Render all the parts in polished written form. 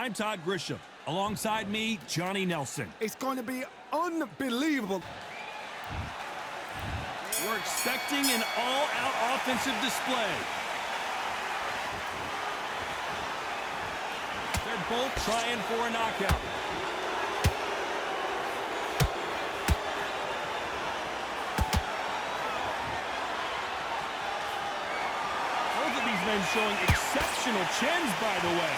I'm Todd Grisham. Alongside me, Johnny Nelson. It's going to be unbelievable. We're expecting an all-out offensive display. They're both trying for a knockout. Both of these men showing exceptional chins, by the way.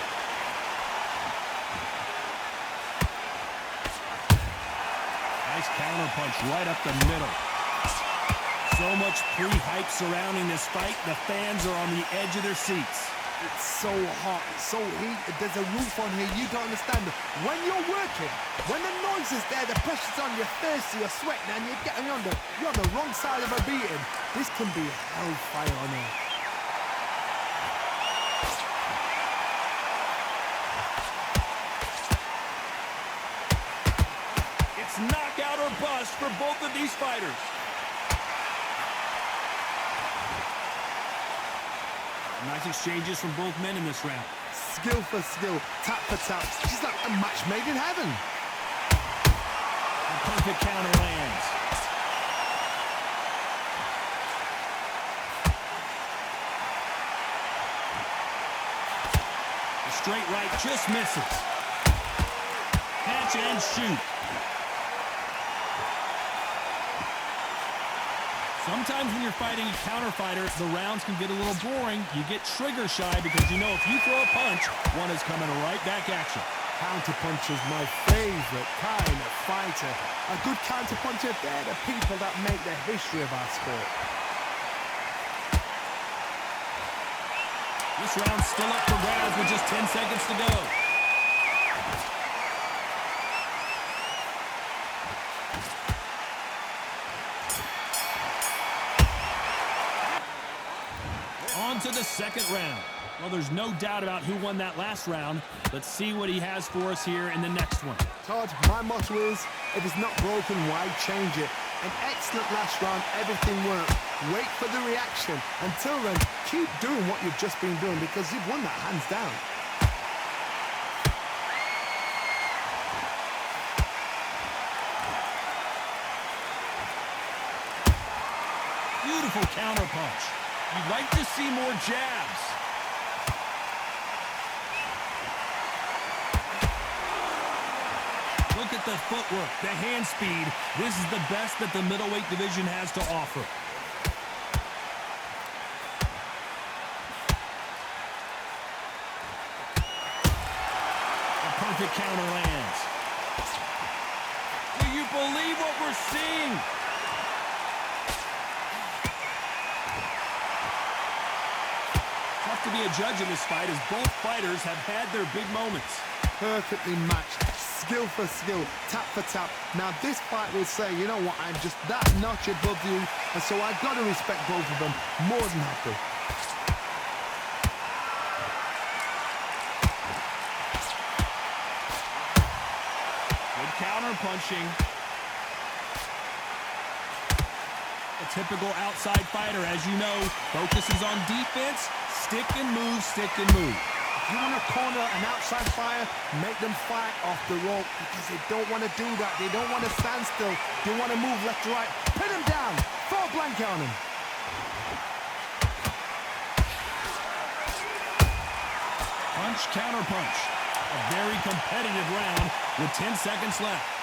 Nice counter punch right up the middle. So much pre-hype surrounding this fight, the fans are on the edge of their seats. It's so hot, it's so heated, there's a roof on here, you don't understand. When you're working, when the noise is there, the pressure's on, you're thirsty, you're sweating, and you're on the wrong side of a beating. This can be hellfire on here. It's knockout or bust for both of these fighters. Nice exchanges from both men in this round. Skill for skill, tap for tap. It's like a match made in heaven. A perfect counter lands. The straight right just misses. Catch and shoot. Sometimes when you're fighting a counter fighter, the rounds can get a little boring. You get trigger shy because you know if you throw a punch, one is coming right back at you. Counter punch is my favorite kind of fighter. A good counter puncher, they're the people that make the history of our sport. This round's still up for grabs with just 10 seconds to go. On to the second round. Well, there's no doubt about who won that last round. Let's see what he has for us here in the next one. Todd, my motto is, if it's not broken, why change it? An excellent last round, everything worked. Wait for the reaction. Until then, keep doing what you've just been doing because you've won that hands down. Beautiful counter punch. You'd like to see more jabs. Look at the footwork, the hand speed. This is the best that the middleweight division has to offer. A perfect counter lands. Do you believe what we're seeing? To be a judge in this fight as both fighters have had their big moments. Perfectly matched, skill for skill, tap for tap. Now this fight will say, you know what, I'm just that notch above you, and so I've got to respect both of them. More than happy. Good counter punching. A typical outside fighter, as you know, focuses on defense. Stick and move, stick and move. If you want to corner an outside fighter, make them fight off the rope because they don't want to do that. They don't want to stand still. They want to move left to right. Pin him down. Throw a blanket on him. Punch, counter punch. A very competitive round with 10 seconds left.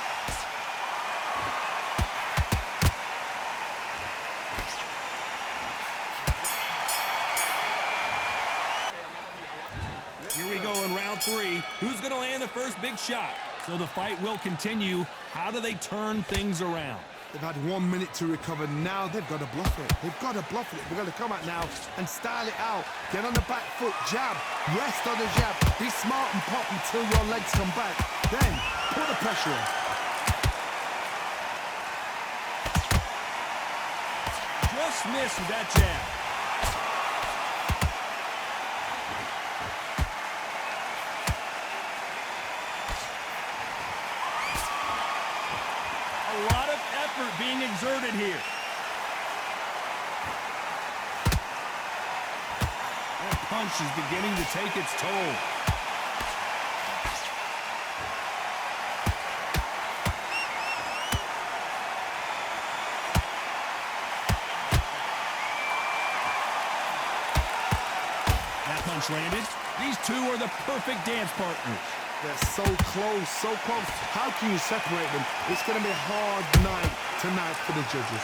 Here we go in round 3. Who's going to land the first big shot? So the fight will continue. How do they turn things around? They've had 1 minute to recover. Now they've got to bluff it. They've got to bluff it. They've got to come out now and style it out. Get on the back foot, jab, rest on the jab. Be smart and pop until your legs come back. Then put the pressure on. Just missed with that jab. A lot of effort being exerted here. That punch is beginning to take its toll. punch landed. These two are the perfect dance partners. They're so close, so close. How can you separate them? It's going to be a hard night tonight for the judges.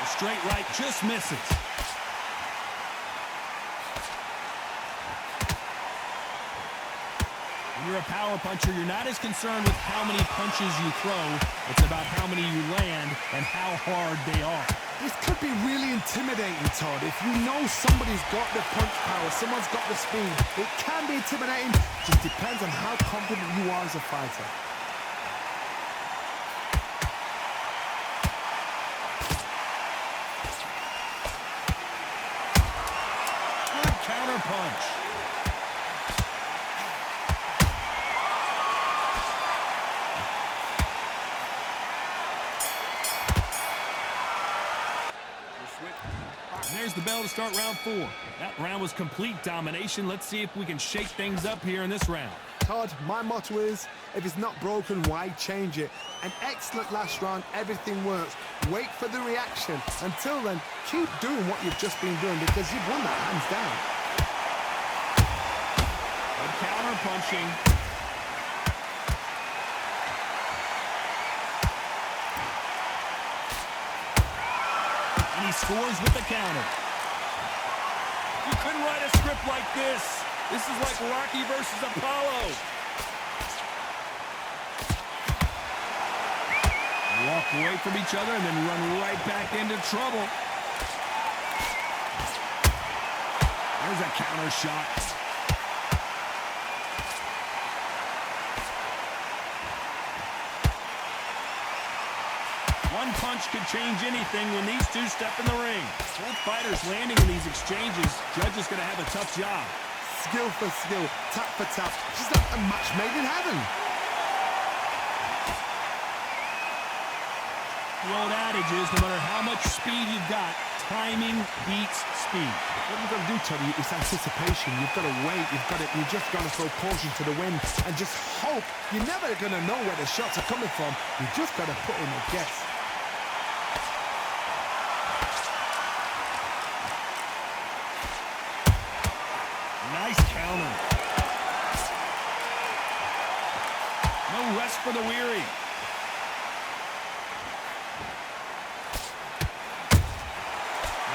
The straight right just misses. When you're a power puncher, you're not as concerned with how many punches you throw. It's about how many you land and how hard they are. This could be really intimidating, Todd. If you know somebody's got the punch power, someone's got the speed, it can be intimidating. Just depends on how confident you are as a fighter. Good counter punch. And there's the bell to start round 4. That round was complete domination. Let's see if we can shake things up here in this round. Todd, my motto is, if it's not broken, why change it? An excellent last round, everything works. Wait for the reaction. Until then, keep doing what you've just been doing because you've won that hands down. Good counter punching. And he scores with the counter. You couldn't write a script like this. This is like Rocky versus Apollo. Walk away from each other and then run right back into trouble. There's a counter shot. One punch could change anything when these two step in the ring. Both fighters landing in these exchanges. Judge is going to have a tough job. Skill for skill, tap for tap. Just like a match made in heaven. The old adage is no matter how much speed you've got, timing beats speed. What you've got to do, Toddy, is anticipation. You've got to wait. You just got to throw caution to the wind and just hope. You're never going to know where the shots are coming from. You just got to put in a guess. Nice counter. No rest for the weary.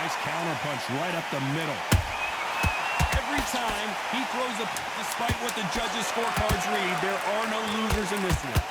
Nice counter punch right up the middle. Every time he throws a, despite what the judges' scorecards read, there are no losers in this one.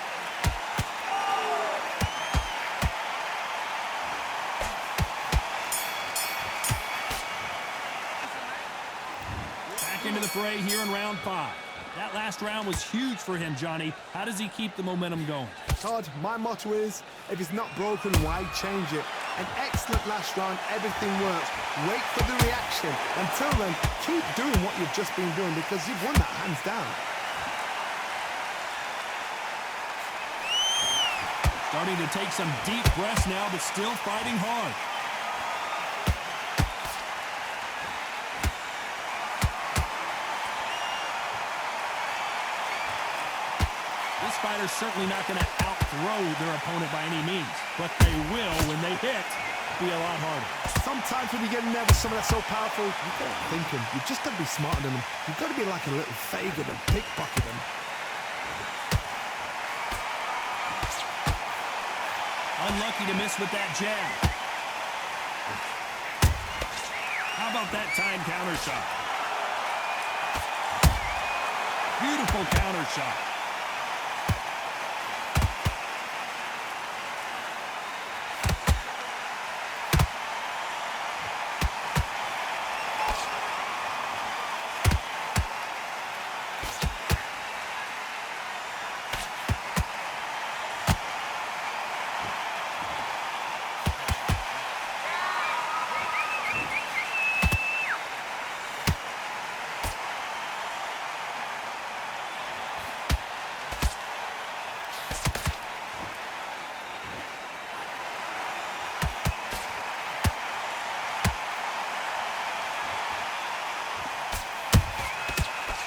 Back into the fray here in round 5. That last round was huge for him, Johnny. How does he keep the momentum going? Todd, my motto is, if it's not broken, why change it? An excellent last round, everything works. Wait for the reaction. Until then, keep doing what you've just been doing because you've won that hands down. Starting to take some deep breaths now, but still fighting hard. This fighter's certainly not going to outthrow their opponent by any means, but they will, when they hit, be a lot harder. Sometimes when you get nervous, someone that's so powerful, you've got to think him. You've just got to be smarter than them. You've got to be like a little Fagin and pickpocket them. Unlucky to miss with that jab. How about that time counter shot? Beautiful counter shot.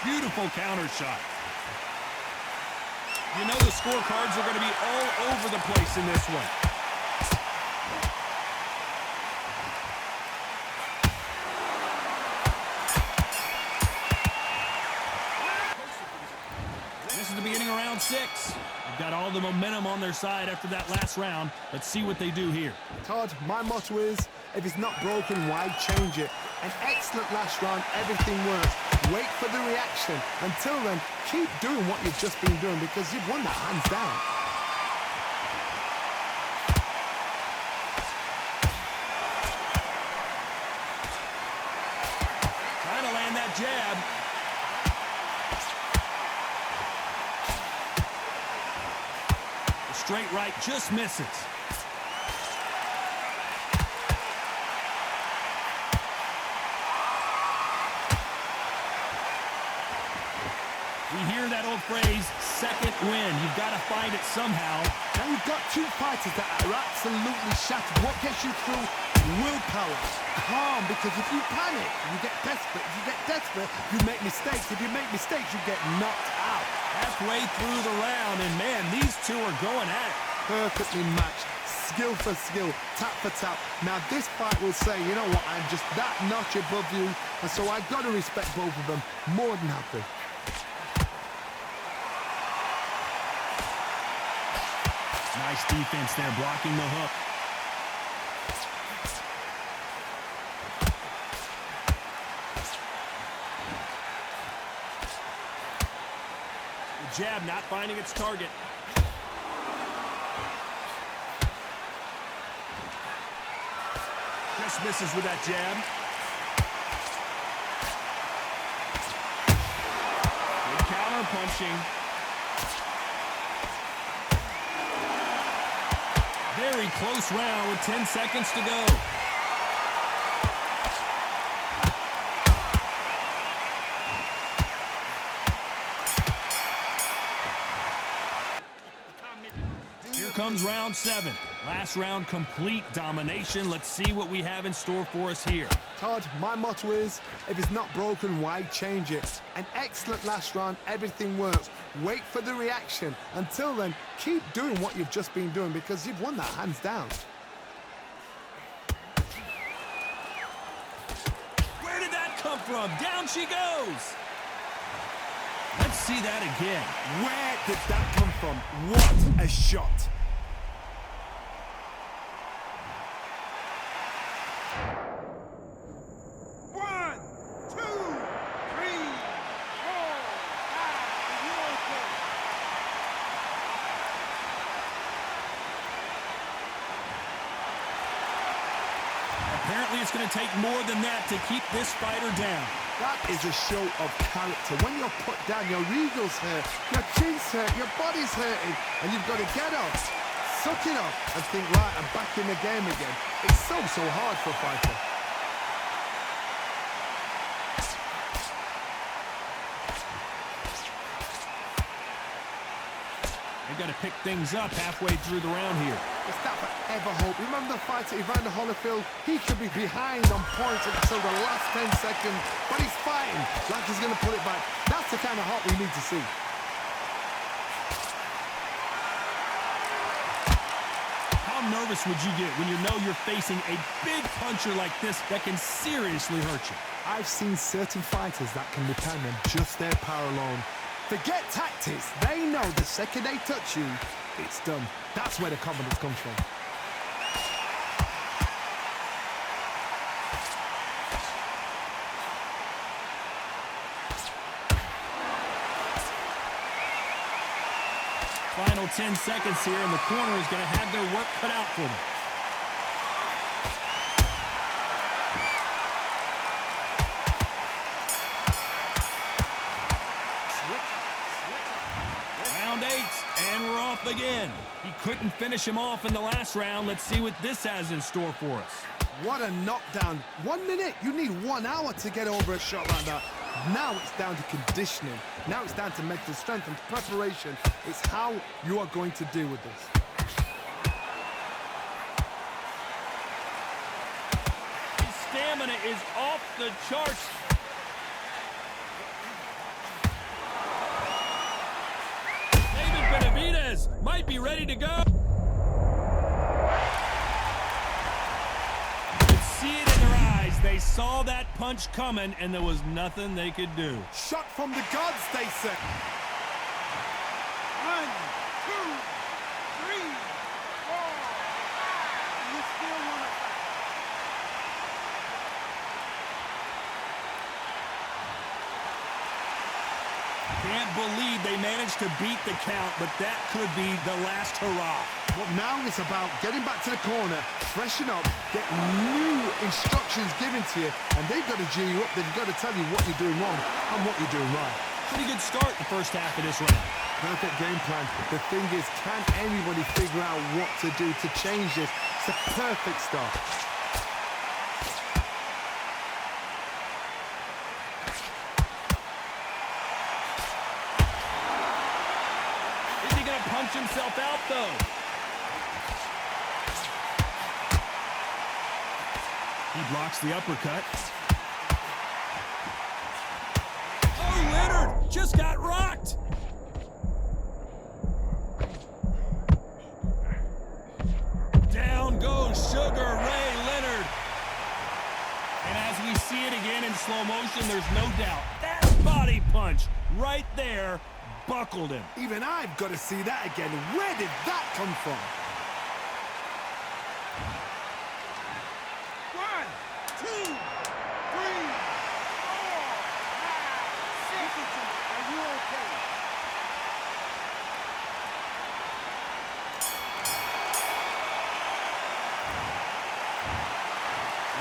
Beautiful counter shot. You know the scorecards are going to be all over the place in this one. This is the beginning of round 6. They've got all the momentum on their side after that last round. Let's see what they do here. Todd, my motto is, if it's not broken, why change it? An excellent last round, everything works. Wait for the reaction. Until then, keep doing what you've just been doing because you've won that hands down. Trying to land that jab. The straight right just misses. We hear that old phrase, second win. You've got to find it somehow. Now you've got two fighters that are absolutely shattered. What gets you through? Willpower. Calm, because if you panic, you get desperate. If you get desperate, you make mistakes. If you make mistakes, you get knocked out. Halfway through the round, and man, these two are going at it. Perfectly matched. Skill for skill, tap for tap. Now this fight will say, you know what, I'm just that notch above you, and so I've got to respect both of them more than happy. Nice defense there, blocking the hook. The jab not finding its target. Just misses with that jab. Good counter punching. Very close round with 10 seconds to go. Here comes round 7. Last round, complete domination. Let's see what we have in store for us here. Todd, my motto is, if it's not broken, why change it? An excellent last round, everything works. Wait for the reaction. Until then, keep doing what you've just been doing because you've won that hands down. Where did that come from? Down she goes. Let's see that again. Where did that come from? What a shot. Apparently, it's going to take more than that to keep this fighter down. That is a show of character. When you're put down, your eagles hurt, your chin's hurt, your body's hurting, and you've got to get up, suck it up, and think, right, I'm back in the game again. It's so hard for a fighter. They've got to pick things up halfway through the round here. It's that forever hope. Remember the fighter Evander Holyfield? He could be behind on points until the last 10 seconds, but he's fighting like he's going to pull it back. That's the kind of hope we need to see. How nervous would you get when you know you're facing a big puncher like this that can seriously hurt you? I've seen certain fighters that can depend on just their power alone. Forget tactics. They know the second they touch you, it's done. That's where the confidence comes from. Final 10 seconds here, and the corner is going to have their work cut out for them. Round 8, and we're off again. He couldn't finish him off in the last round. Let's see what this has in store for us. What a knockdown. 1 minute. You need 1 hour to get over a shot like that. Now it's down to conditioning. Now it's down to mental strength and preparation. It's how you are going to deal with this. His stamina is off the charts. Benavidez might be ready to go. You could see it in their eyes. They saw that punch coming, and there was nothing they could do. Shot from the gods, they said. You still want to fight. Can't believe they managed to beat the count, but that could be the last hurrah. But now it's about getting back to the corner, freshen up, get new instructions given to you, and they've got to G you up. They've got to tell you what you're doing wrong and what you're doing right. Pretty good start the first half of this round. Perfect game plan. The thing is, can anybody figure out what to do to change this? It's a perfect start. Is he going to punch himself out, though? He blocks the uppercut. Oh, Leonard just got rocked. Down goes Sugar Ray Leonard. And as we see it again in slow motion, there's no doubt that body punch right there buckled him. Even I've got to see that again. Where did that come from? 1, 2, 3, 4, 5, 6. Are you okay?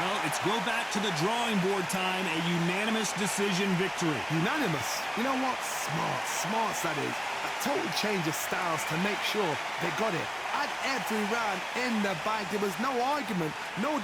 Well, it's go back to the drawing board time, a unanimous decision victory. Unanimous. You know what? Smart. Smarts, that is. A total change of styles to make sure they got it. At every round in the bag, there was no argument, no